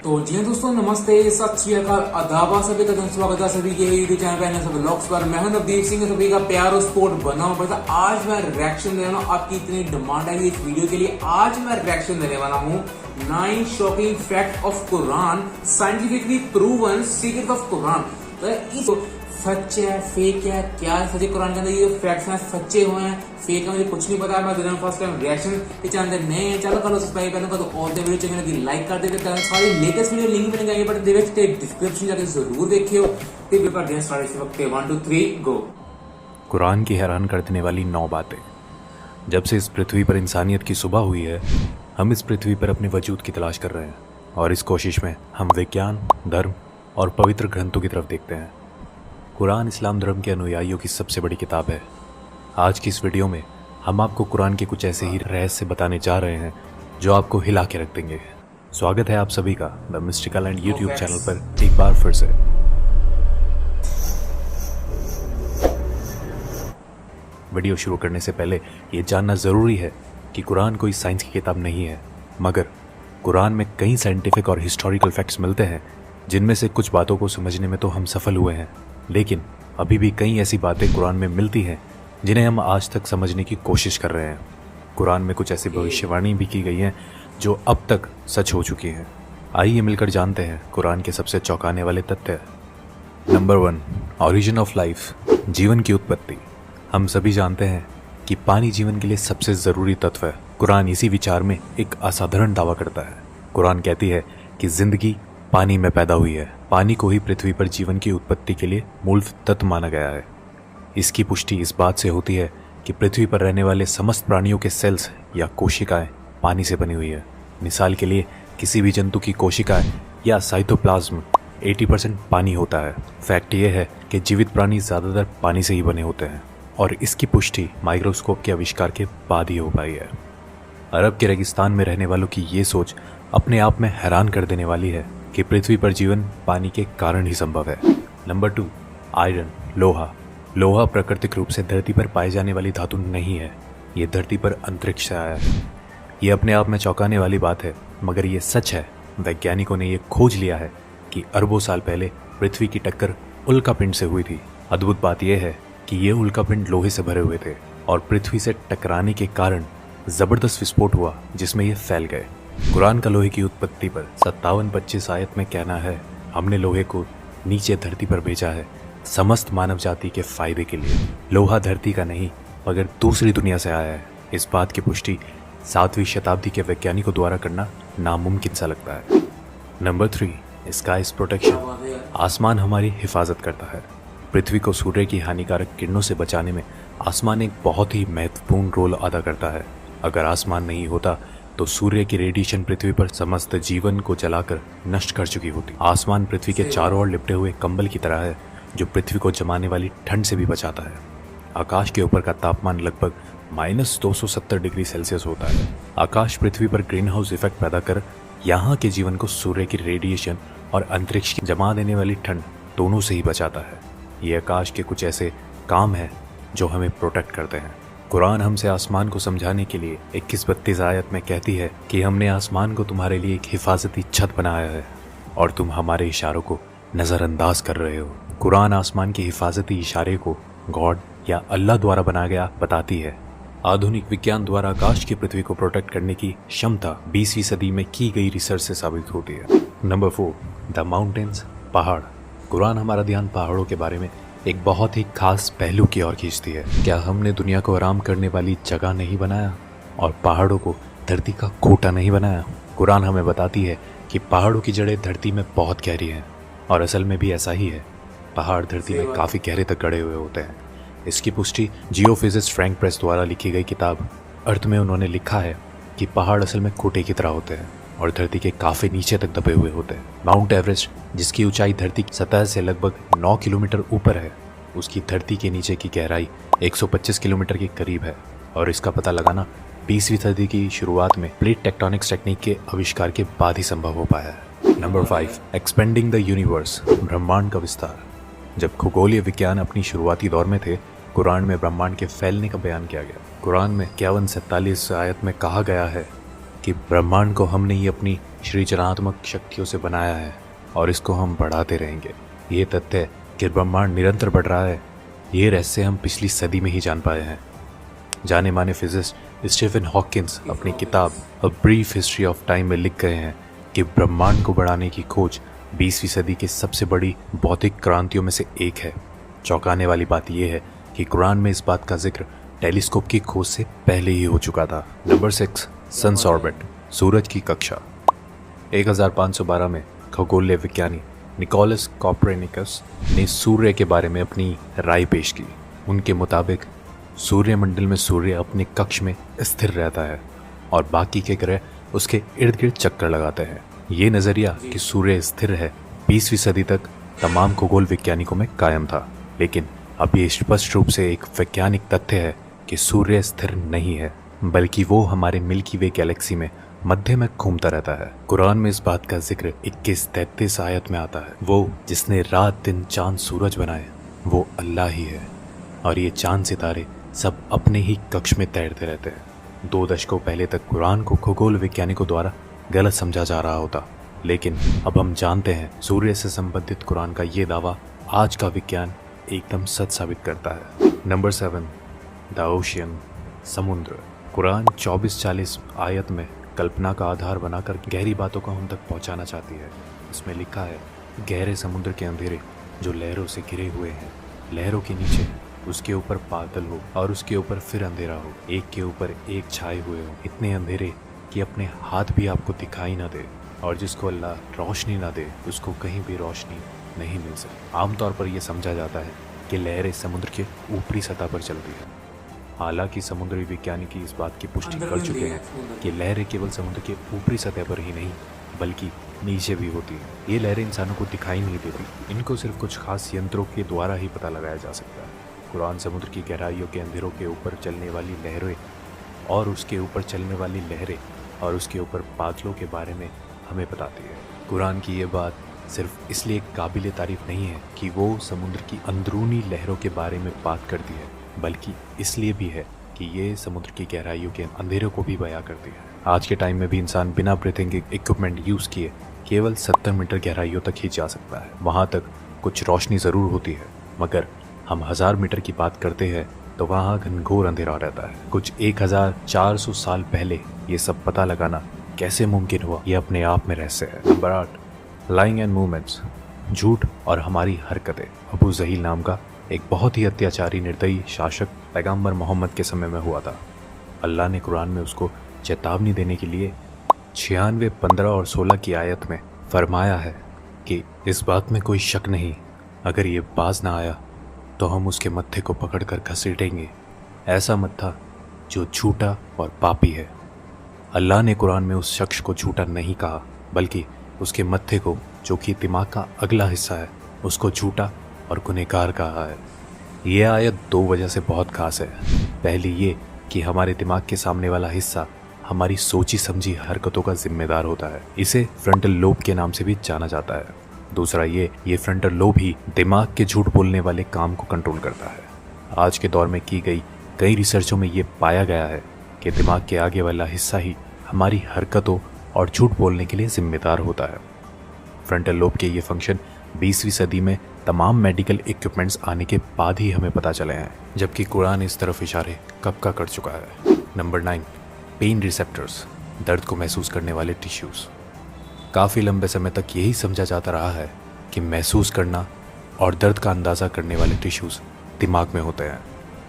तो जी हाँ दोस्तों, नमस्ते, सत श्री अकाल, आदाब, सभी का धन स्वागत है सभी के यूट्यूब चैनल पे सब व्लॉग्स पर। मैं हूं नवदीप सिंह, सभी का प्यार और सपोर्ट बना हुआ पड़ता। आज मैं रिएक्शन देने वाला हूं, आपकी इतनी डिमांड है इस वीडियो के लिए। आज मैं रिएक्शन देने वाला हूं 9 shocking fact of Quran, scientifically proven secret of Quran. तो इस सच है, फेक है, क्या है सच्चे कुरान के अंदर ये फैक्ट्स हैं, सच्चे हुए हैं, फेक है, मुझे कुछ नहीं पता। मैं दिन फर्स्ट टाइम रिएक्शन के चैनल नए हैं, चलो करो सब्सक्राइब करना तो और वीडियो चैनल की लाइक कर देते हैं। सारी लेटेस्ट वीडियो लिंक मिल जाएंगे, बट देखते डिस्क्रिप्शन जाके जरूर देखियो। फिर पेपर डेंस स्टार्ट इस वक्त 1 2 3 गो। कुरान की हैरान कर देने वाली 9 बातें। जब से इस पृथ्वी पर इंसानियत की सुबह हुई है, हम इस पृथ्वी पर अपने वजूद की तलाश कर रहे हैं, और इस कोशिश में हम विज्ञान, धर्म और पवित्र ग्रंथों की तरफ देखते हैं। कुरान इस्लाम धर्म के अनुयायियों की सबसे बड़ी किताब है। आज की इस वीडियो में हम आपको कुरान के कुछ ऐसे ही रहस्य बताने जा रहे हैं जो आपको हिला के रख देंगे। स्वागत है आप सभी का the mystical and YouTube channel पर एक बार फिर से। वीडियो शुरू करने से पहले ये जानना ज़रूरी है कि कुरान कोई साइंस की किताब नहीं है, मगर कुरान में कई साइंटिफिक और हिस्टोरिकल फैक्ट्स मिलते हैं, जिनमें से कुछ बातों को समझने में तो हम सफल हुए हैं, लेकिन अभी भी कई ऐसी बातें कुरान में मिलती हैं जिन्हें हम आज तक समझने की कोशिश कर रहे हैं। कुरान में कुछ ऐसी भविष्यवाणी भी की गई हैं जो अब तक सच हो चुकी हैं। आइए मिलकर जानते हैं कुरान के सबसे चौंकाने वाले तथ्य। नंबर 1, ऑरिजिन ऑफ लाइफ, जीवन की उत्पत्ति। हम सभी जानते हैं कि पानी जीवन के लिए सबसे ज़रूरी तत्व है। कुरान इसी विचार में एक असाधारण दावा करता है। कुरान कहती है कि जिंदगी पानी में पैदा हुई है। पानी को ही पृथ्वी पर जीवन की उत्पत्ति के लिए मूल तत्व माना गया है। इसकी पुष्टि इस बात से होती है कि पृथ्वी पर रहने वाले समस्त प्राणियों के सेल्स या कोशिकाएं पानी से बनी हुई है। मिसाल के लिए किसी भी जंतु की कोशिकाएं या साइटोप्लाज्म 80% पानी होता है। फैक्ट ये है कि जीवित प्राणी ज़्यादातर पानी से ही बने होते हैं, और इसकी पुष्टि माइक्रोस्कोप के आविष्कार के बाद ही हो पाई है। अरब के रेगिस्तान में रहने वालों की ये सोच अपने आप में हैरान कर देने वाली है कि पृथ्वी पर जीवन पानी के कारण ही संभव है। नंबर 2, आयरन, लोहा। लोहा प्राकृतिक रूप से धरती पर पाई जाने वाली धातु नहीं है, ये धरती पर अंतरिक्ष से आया है। ये अपने आप में चौंकाने वाली बात है, मगर ये सच है। वैज्ञानिकों ने ये खोज लिया है कि अरबों साल पहले पृथ्वी की टक्कर उल्कापिंड से हुई थी। अद्भुत बात यह है कि ये उल्कापिंड लोहे से भरे हुए थे, और पृथ्वी से टकराने के कारण जबरदस्त विस्फोट हुआ जिसमें ये फैल गए। कुरान का लोहे की उत्पत्ति पर 57-25 आयत में कहना है, हमने लोहे को नीचे धरती पर भेजा है समस्त मानव जाति के फायदे के लिए। लोहा धरती का नहीं मगर दूसरी दुनिया से आया है। इस बात की पुष्टि 7वीं शताब्दी के वैज्ञानिकों द्वारा करना नामुमकिन सा लगता है। Number 3, skies protection. आसमान हमारी हिफाजत करता है। पृथ्वी को सूर्य की हानिकारक किरणों से बचाने में आसमान एक बहुत ही महत्वपूर्ण रोल अदा करता है। अगर आसमान नहीं होता तो सूर्य की रेडिएशन पृथ्वी पर समस्त जीवन को जलाकर नष्ट कर चुकी होती। आसमान पृथ्वी के चारों ओर लिपटे हुए कंबल की तरह है, जो पृथ्वी को जमाने वाली ठंड से भी बचाता है। आकाश के ऊपर का तापमान लगभग -270 डिग्री सेल्सियस होता है। आकाश पृथ्वी पर ग्रीन हाउस इफेक्ट पैदा कर यहाँ के जीवन को सूर्य की रेडिएशन और अंतरिक्ष की जमा देने वाली ठंड दोनों से ही बचाता है। ये आकाश के कुछ ऐसे काम हैं जो हमें प्रोटेक्ट करते हैं। कुरान हमसे आसमान को समझाने के लिए 21-32 आयत में कहती है कि हमने आसमान को तुम्हारे लिए एक हिफाजती छत बनाया है और तुम हमारे इशारों को नज़रअंदाज कर रहे हो। कुरान आसमान के हिफाजती इशारे को गॉड या अल्लाह द्वारा बनाया गया बताती है। आधुनिक विज्ञान द्वारा आकाश की पृथ्वी को प्रोटेक्ट करने की क्षमता 20वीं सदी में की गई रिसर्च से साबित होती है। नंबर 4, द माउंटेन्स, पहाड़। कुरान हमारा ध्यान पहाड़ों के बारे में एक बहुत ही खास पहलू की ओर खींचती है। क्या हमने दुनिया को आराम करने वाली जगह नहीं बनाया और पहाड़ों को धरती का कोटा नहीं बनाया? कुरान हमें बताती है कि पहाड़ों की जड़ें धरती में बहुत गहरी हैं, और असल में भी ऐसा ही है। पहाड़ धरती में काफ़ी गहरे तक गड़े हुए होते हैं। इसकी पुष्टि जियोफिजिस्ट फ्रैंक प्रेस द्वारा लिखी गई किताब अर्थ में उन्होंने लिखा है कि पहाड़ असल में कोटे की तरह होते हैं और धरती के काफ़ी नीचे तक दबे हुए होते हैं। माउंट एवरेस्ट, जिसकी ऊंचाई धरती की सतह से लगभग 9 किलोमीटर ऊपर है, उसकी धरती के नीचे की गहराई 125 किलोमीटर के करीब है, और इसका पता लगाना 20वीं सदी की शुरुआत में प्लेट टेक्टोनिक्स टेक्निक के आविष्कार के बाद ही संभव हो पाया है। नंबर 5, एक्सपेंडिंग द यूनिवर्स, ब्रह्मांड का विस्तार। जब खगोलीय विज्ञान अपनी शुरुआती दौर में थे, कुरान में ब्रह्मांड के फैलने का बयान किया गया। कुरान में 51-47 आयत में कहा गया है कि ब्रह्मांड को हमने ये अपनी सृजनात्मक शक्तियों से बनाया है और इसको हम बढ़ाते रहेंगे। ये तथ्य कि ब्रह्मांड निरंतर बढ़ रहा है, ये रहस्य हम पिछली सदी में ही जान पाए हैं। जाने माने फिजिस्ट स्टीफन हॉकिंस अपनी किताब a brief history of time में लिख गए हैं कि ब्रह्मांड को बढ़ाने की खोज 20वीं सदी की सबसे बड़ी भौतिक क्रांतियों में से एक है। चौंकाने वाली बात यह है कि कुरान में इस बात का जिक्र टेलीस्कोप की खोज से पहले ही हो चुका था। नंबर 6, सन्स ऑर्बिट, सूरज की कक्षा। 1512 में खगोलीय विज्ञानी निकोलस कॉपरनिकस ने सूर्य के बारे में अपनी राय पेश की। उनके मुताबिक सूर्यमंडल में सूर्य अपने कक्ष में स्थिर रहता है और बाकी के ग्रह उसके इर्द गिर्द चक्कर लगाते हैं। ये नज़रिया कि सूर्य स्थिर है 20वीं सदी तक तमाम खगोल वैज्ञानिकों में कायम था, लेकिन अब ये स्पष्ट रूप से एक वैज्ञानिक तथ्य है कि सूर्य स्थिर नहीं है, बल्कि वो हमारे मिल्की वे गैलेक्सी में मध्य में घूमता रहता है। कुरान में इस बात का जिक्र 21-33 आयत में आता है। वो जिसने रात दिन चांद सूरज बनाए वो अल्लाह ही है, और ये चांद सितारे सब अपने ही कक्ष में तैरते रहते हैं। 2 दशकों पहले तक कुरान को खगोल वैज्ञानिकों द्वारा गलत समझा जा रहा होता, लेकिन अब हम जानते हैं सूर्य से संबंधित कुरान का ये दावा आज का विज्ञान एकदम सच साबित करता है। नंबर 7, द ओशियन, समुद्र। कुरान 24-40 आयत में कल्पना का आधार बनाकर गहरी बातों को हम तक पहुंचाना चाहती है। इसमें लिखा है, गहरे समुद्र के अंधेरे जो लहरों से घिरे हुए हैं, लहरों के नीचे उसके ऊपर बादल हो और उसके ऊपर फिर अंधेरा हो, एक के ऊपर एक छाए हुए हो, इतने अंधेरे कि अपने हाथ भी आपको दिखाई ना दे, और जिसको अल्लाह रोशनी ना दे उसको कहीं भी रोशनी नहीं मिल सकती। आमतौर पर यह समझा जाता है कि लहरें समुद्र के ऊपरी सतह पर चलती है। हालांकि समुद्री वैज्ञानिक इस बात की पुष्टि कर चुके हैं कि लहरें केवल समुद्र के ऊपरी सतह पर ही नहीं बल्कि नीचे भी होती हैं। ये लहरें इंसानों को दिखाई नहीं देती, इनको सिर्फ कुछ खास यंत्रों के द्वारा ही पता लगाया जा सकता है। कुरान समुद्र की गहराइयों के अंधेरों के ऊपर चलने वाली लहरें और उसके ऊपर चलने वाली लहरें और उसके ऊपर बादलों के बारे में हमें बताती है। कुरान की ये बात सिर्फ इसलिए काबिल तारीफ नहीं है कि वो समुद्र की अंदरूनी लहरों के बारे में बात करती है, बल्कि इसलिए भी है कि ये समुद्र की गहराइयों के अंधेरों को भी बयां करती है। आज के टाइम में भी इंसान बिना ब्रीथिंग इक्विपमेंट यूज़ किए केवल 70 मीटर गहराइयों तक ही जा सकता है। वहाँ तक कुछ रोशनी ज़रूर होती है, मगर हम 1000 मीटर की बात करते हैं तो वहाँ घनघोर अंधेरा रहता है। कुछ 1400 साल पहले ये सब पता लगाना कैसे मुमकिन हुआ, ये अपने आप में रहस्य है। नंबर 8, लाइंग एंड मूवमेंट्स, झूठ और हमारी हरकतें। अबू जहील नाम का एक बहुत ही अत्याचारी निर्दयी शासक पैगंबर मोहम्मद के समय में हुआ था। अल्लाह ने कुरान में उसको चेतावनी देने के लिए 96, 15 और 16 की आयत में फरमाया है कि इस बात में कोई शक नहीं, अगर ये बाज ना आया तो हम उसके मत्थे को पकड़कर घसीटेंगे, ऐसा मत्था जो झूठा और पापी है। अल्लाह ने कुरान में उस शख्स को झूठा नहीं कहा, बल्कि उसके मत्थे को, जो कि दिमाग का अगला हिस्सा है, उसको झूठा और गुनहगार कहा है। ये आयत 2 वजह से बहुत खास है। पहली ये कि हमारे दिमाग के सामने वाला हिस्सा हमारी सोची समझी हरकतों का जिम्मेदार होता है। इसे फ्रंटल लोब के नाम से भी जाना जाता है। दूसरा ये फ्रंटल लोब ही दिमाग के झूठ बोलने वाले काम को कंट्रोल करता है। आज के दौर में की गई कई रिसर्चों में ये पाया गया है कि दिमाग के आगे वाला हिस्सा ही हमारी हरकतों और झूठ बोलने के लिए जिम्मेदार होता है। फ्रंटल लोब के ये फंक्शन 20वीं सदी में तमाम मेडिकल इक्विपमेंट्स आने के बाद ही हमें पता चले हैं, जबकि कुरान इस तरफ इशारे कब का कर चुका है। नंबर 9, पेन रिसेप्टर्स, दर्द को महसूस करने वाले टिश्यूज़। काफ़ी लंबे समय तक यही समझा जाता रहा है कि महसूस करना और दर्द का अंदाज़ा करने वाले टिश्यूज़ दिमाग में होते हैं।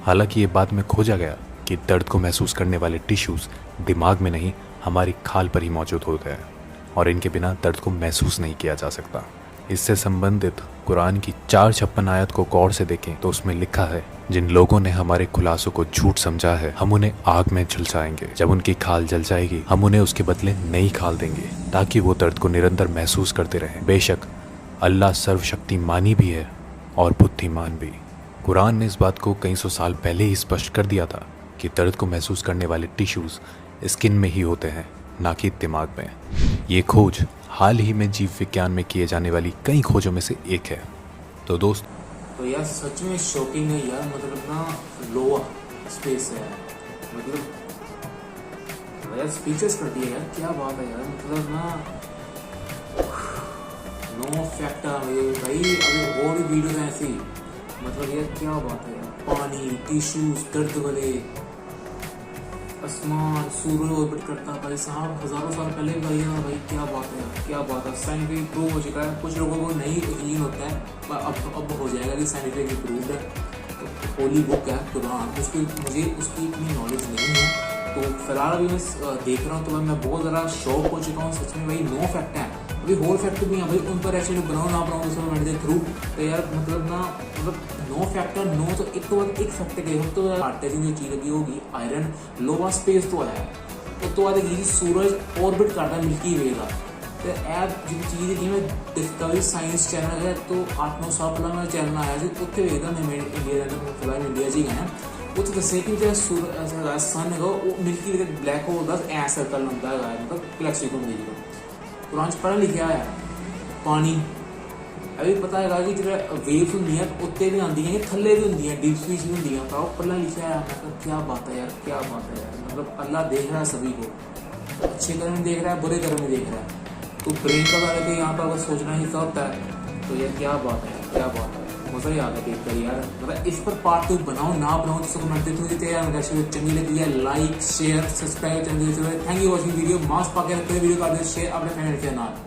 हालांकि ये बाद में खोजा गया कि दर्द को महसूस करने वाले टिश्यूज़ दिमाग में नहीं, हमारी खाल पर ही मौजूद होते हैं, और इनके बिना दर्द को महसूस नहीं किया जा सकता। इससे संबंधित कुरान की 456 आयत को गौर से देखें तो उसमें लिखा है, जिन लोगों ने हमारे खुलासों को झूठ समझा है, हम उन्हें आग में झुलसाएंगे। जब उनकी खाल जल जाएगी, हम उन्हें उसके बदले नई खाल देंगे, ताकि वो दर्द को निरंतर महसूस करते रहें। बेशक अल्लाह सर्वशक्तिमानी भी है और बुद्धिमान भी। कुरान ने इस बात को कई सौ साल पहले ही स्पष्ट कर दिया था कि दर्द को महसूस करने वाले टिश्यूज़ स्किन में ही होते हैं, ना कि दिमाग में। ये खोज हाल ही में जीव विज्ञान में किए जाने वाली कई खोजों में से एक है। तो दोस्त, तो यार सच में शॉकिंग है यार, मतलब ना लोअर स्पेस है, मतलब यार स्पीचेस कर दिए यार, क्या बात है यार, मतलब ना नो फैक्टर भाई। अभी और भी वीडियो हैं ऐसी, मतलब यार क्या बात है यार, पानी, टिश्यूज, दर्द वाले, आसमान, सूरज ऑर्बिट करता भाई साहब हजारों साल पहले भाई यार, भाई क्या बात है यार, क्या बात है। साइंटिफिक प्रूव हो चुका है, कुछ लोगों को नहीं यकीन होता है पर अब हो जाएगा कि साइंटिफिक प्रूव्ड है। तो होली बुक है कुरान, मुझे उसकी इतनी नॉलेज नहीं है, तो फिलहाल अभी मैं देख रहा हूँ तो मैं बहुत ज़्यादा शॉक हो चुका हूँ सच में भाई। नो फैक्ट है, अभी होल फैक्ट भी है भाई, उन पर एक्चुअली बनाओ ना बनाओ उसमें मेरे थ्रू, तो यार मतलब ना, मतलब नो फैक्टर नो, तो एक तो बाद एक फैक्टर गए हो तो आर्टेजिंग जो चीज़ लगी होगी आयरन लोवा स्पेस तो है, तो बाद ये सूरज ऑर्बिट करता है मिल्की वे का। तो ऐप जो चीज़ है मैं डिस्कवरी साइंस चैनल है, तो 8-9 साल पहले मैं चैनल आया ਸੀ ਉੱਥੇ ਵੇਖਦਾ ਮੈਂ ਇੰਡੀਆ ਦੇ ਫਿਲਹਾਲ ਇੰਡੀਆ 'ਚ ਹੀ ਗਏ ਉੱਥੇ ਦੱਸਿਆ ਕਿ ਜਿਹੜਾ ਸੂਰਜ सन ਹੈਗਾ ਉਹ ਮਿਲਕੀ ਵੇ ਦਾ ਬਲੈਕ ਹੋਲ ਦਾ ਐ ਸਰਕਲ ਹੁੰਦਾ ਹੈਗਾ, ਮਤਲਬ ਗੈਲੈਕਸੀ ਘੁੰਮਦੀ ਜਦੋਂ ਕੁਰਾਨ 'ਚ ਪੜ੍ਹਿਆ ਲਿਖਿਆ ਹੈ। ਪਾਣੀ अभी पता है कि जो वेव्स होंगी उत्ते भी आती हैं, थल्ले भी होंगी, डीप स्पीच भी होंगी, तो पढ़ना लिखा है। मतलब क्या बात है यार, क्या बात है यार, मतलब अल्लाह देख रहा है सभी को, अच्छे कर्म में देख रहा है, बुरे कर्म में देख रहा है। तो ब्रेन का बारे में यहाँ पर अगर सोचना ही होता है तो यार क्या बात है, क्या बात है, मजा ही आ गया देख कर यार। मतलब इस पर पार्ट 2 बनाओ ना बनाओ तो कमेंट देते यार, चंगी लगी है like share subscribe channel. Thank you watching video, mask पाके रखते वीडियो कर दे शेयर अपने फ्रेंड के नाम।